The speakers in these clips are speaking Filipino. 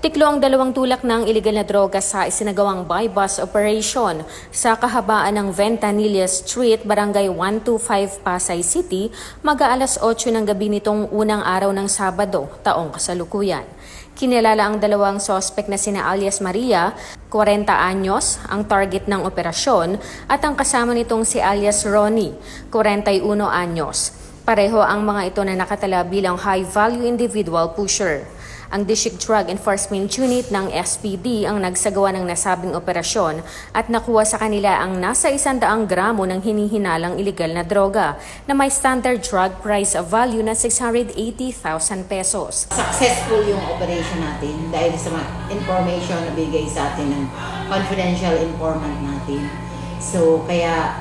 Tiklo ang dalawang tulak ng iligal na droga sa isinagawang buy-bus operation sa kahabaan ng Ventanilla Street, Barangay 125, Pasay City, mag-aalas 8 ng gabi nitong unang araw ng Sabado, taong kasalukuyan. Kinilala ang dalawang sospek na sina alias Maria, 40 anyos, ang target ng operasyon, at ang kasama nitong si alias Ronnie, 41 anyos. Pareho ang mga ito na nakatala bilang high-value individual pusher. Ang District Drug Enforcement Unit ng SPD ang nagsagawa ng nasabing operasyon at nakuha sa kanila ang nasa 100 gramo ng hinihinalang iligal na droga na may standard drug price of value na 680,000 pesos. Successful yung operation natin dahil sa information na bigay sa atin ng confidential informant natin. So kaya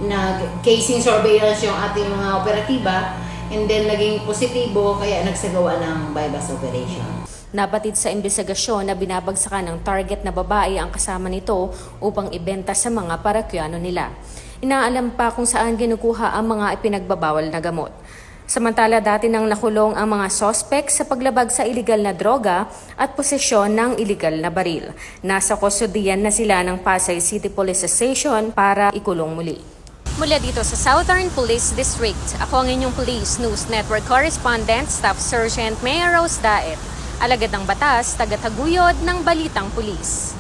nag-casing surveillance yung ating mga operatiba, and then naging positibo kaya nagsagawa ng buy-bus operation. Nabatid sa imbestigasyon na binabagsakan ng target na babae ang kasama nito upang ibenta sa mga parakyano nila. Inaalam pa kung saan ginukuha ang mga ipinagbabawal na gamot. Samantala dati nang nakulong ang mga sospek sa paglabag sa iligal na droga at posesyon ng iligal na baril. Nasa kustodiyan na sila ng Pasay City Police Station para ikulong muli. Mula dito sa Southern Police District, ako ang inyong Police News Network Correspondent, Staff Sergeant Mayor Rose Daet, alagad ng batas, tagataguyod ng Balitang Pulis.